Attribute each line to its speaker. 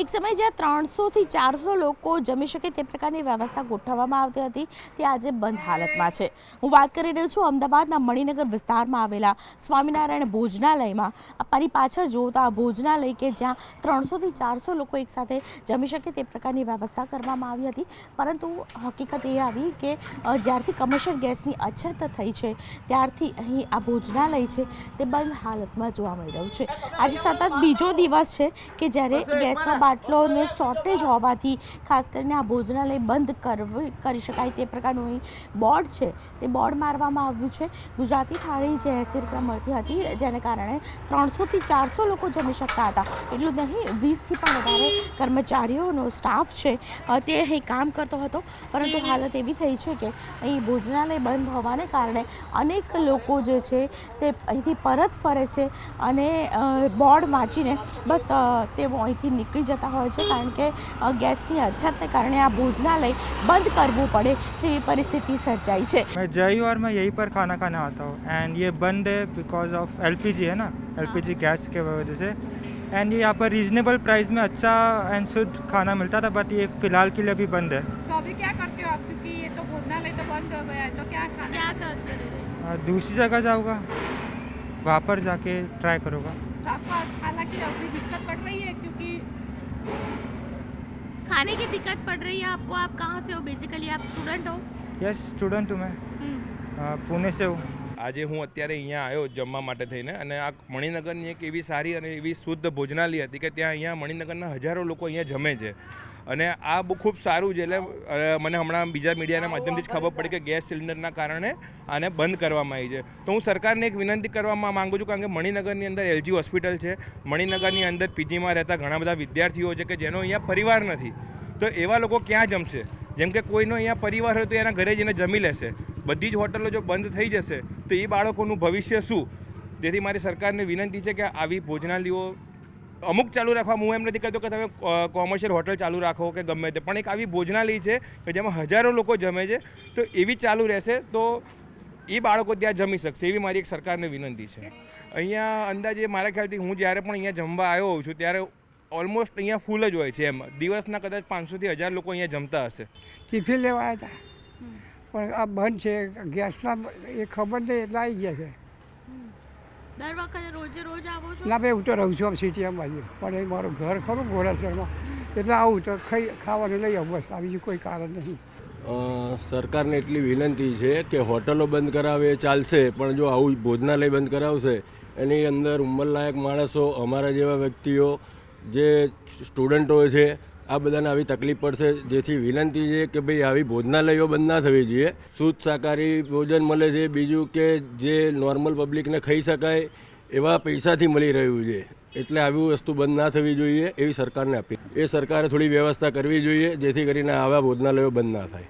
Speaker 1: એક સમય જ્યાં 300થી 400 લોકો જમી શકે તે પ્રકારની વ્યવસ્થા ગોઠવવામાં આવતી હતી તે આજે બંધ હાલતમાં છે। હું વાત કરી રહી છું અમદાવાદના મણિનગર વિસ્તારમાં આવેલા સ્વામિનારાયણ ભોજનાલયમાં। મારી પાછળ જોતા આ ભોજનાલય કે જ્યાં 300થી 400 લોકો એકસાથે જમી શકે તે પ્રકારની વ્યવસ્થા કરવામાં આવી હતી, પરંતુ હકીકત એ આવી કે જ્યારથી કમર્શિયલ ગેસની અછત થઈ છે ત્યારથી અહીં આ ભોજનાલય છે તે બંધ હાલતમાં જોવા મળી રહ્યું છે। આજે સતત બીજો દિવસ છે કે જ્યારે ગેસના બાટલોને શોર્ટેજ હોવાથી ખાસ કરીને આ ભોજનાલય બંધ કરી શકાય તે પ્રકારનું અહીં બોર્ડ છે તે બોર્ડ મારવામાં આવ્યું છે। ગુજરાતી થાળી જે 80 રૂપિયા મળતી હતી જેને કારણે 300થી 400 લોકો જમી શકતા હતા, એટલું નહીં 20થી પણ વધારે કર્મચારીઓનો સ્ટાફ છે તે અહીં કામ કરતો હતો, પરંતુ હાલત એવી થઈ છે કે અહીં ભોજનાલય બંધ હોવાને કારણે અનેક લોકો જે છે તે અહીંથી પરત ફરે છે અને બોર્ડ વાંચીને બસ તેઓ અહીંથી નીકળી જતા હોય છે, કારણ કે ગેસની અછતને કારણે આ ભોજનાલય બંધ કરવું પડે તેવી પરિસ્થિતિ સર્જાઈ છે।
Speaker 2: मैं जय और मैं यहीं पर खाना खाने आता हूँ एंड ये बंद है बिकॉज ऑफ एलपीजी है ना, एलपीजी गैस के वजह से। एंड ये यहाँ पर रीजनेबल प्राइस में अच्छा एंड शुद्ध खाना मिलता था, बट ये फिलहाल के लिए अभी बंद है।
Speaker 3: तो अभी क्या करते हो आप, क्योंकि ये तो भोजनालय तो बंद हो गया है, तो क्या खाना
Speaker 2: दूसरी जगह जाऊँगा, वहाँ पर जाके ट्राई करूँगा।
Speaker 3: तो आपको हालांकि अभी दिक्कत पड़ रही है क्योंकि
Speaker 1: खाने की दिक्कत पड़ रही है आपको। आप कहाँ से हो? बेसिकली आप स्टूडेंट हो?
Speaker 2: यस, स्टूडेंट हूँ मैं, पुणे से हूँ।
Speaker 4: આજે હું અત્યારે અહીંયા આવ્યો જમવા માટે થઈને, અને આ મણિનગરની એક એવી સારી અને એવી શુદ્ધ ભોજનાલય હતી કે ત્યાં અહીંયા મણિનગરના હજારો લોકો અહીંયા જમે છે, અને આ બહુ ખૂબ સારું છે। એટલે મને હમણાં બીજા મીડિયાના માધ્યમથી જ ખબર પડી કે ગેસ સિલિન્ડરના કારણે આને બંધ કરવામાં આવી છે। તો હું સરકારને એક વિનંતી કરવામાં માગું છું, કારણ કે મણિનગરની અંદર એલજી હોસ્પિટલ છે, મણિનગરની અંદર પીજીમાં રહેતા ઘણા બધા વિદ્યાર્થીઓ છે કે જેનો અહીંયા પરિવાર નથી, તો એવા લોકો ક્યાં જમશે? જેમ કે કોઈનો અહીંયા પરિવાર હોય તો એના ઘરે જઈને જમી લેશે, બધી જ હોટલો જો બંધ થઈ જશે તો એ બાળકોનું ભવિષ્ય શું? તેથી મારી સરકારને વિનંતી છે કે આવી ભોજનાલયો અમુક ચાલુ રાખવા, હું એમ નથી કહેતો કે તમે કોમર્શિયલ હોટલ ચાલુ રાખો કે ગમે તે, પણ એક આવી ભોજનાલય છે કે જેમાં હજારો લોકો જમે છે, તો એવી ચાલુ રહેશે તો એ બાળકો ત્યાં જમી શકશે, એવી મારી એક સરકારને વિનંતી છે। અહીંયા અંદાજે મારા ખ્યાલથી હું જ્યારે પણ અહીંયા જમવા આવ્યો હોઉં છું ત્યારે ઓલમોસ્ટ અહીંયા ફૂલ જ હોય છે, એમ દિવસના કદાચ 500થી 1000 લોકો અહીંયા જમતા હશે।
Speaker 5: ટિફિન લેવા આવ્યા હતા પણ આ બંધ છે, ગેસના એ ખબર નહીં એટલે આવી ગયા છે।
Speaker 1: દર વખતે રોજે રોજ આવો છો?
Speaker 5: ના ભાઈ, હું તો રહું છું આમ સિટીએમ બાજુ, પણ એ મારું ઘર ખરું ઘોડાસરમાં, એટલે આવું તો ખાવાનું લઈ આવું, બસ આ બીજું કોઈ કારણ નહીં।
Speaker 6: સરકારને એટલી વિનંતી છે કે હોટલો બંધ કરાવે ચાલશે, પણ જો આવું ભોજનાલય બંધ કરાવશે એની અંદર ઉંમરલાયક માણસો, અમારા જેવા વ્યક્તિઓ, જે સ્ટુડન્ટો છે, આ બધાને આવી તકલીફ પડશે। જેથી વિનંતી છે કે ભાઈ આવી ભોજનાલયો બંધ ના થવી જોઈએ, શુદ્ધ શાકાહારી ભોજન મળે છે, બીજું કે જે નોર્મલ પબ્લિકને ખાઈ શકાય એવા પૈસાથી મળી રહ્યું છે, એટલે આવી વસ્તુ બંધ ના થવી જોઈએ એવી સરકારને અપીલ। એ સરકારે થોડી વ્યવસ્થા કરવી જોઈએ જેથી કરીને આવા ભોજનાલયો બંધ ના થાય।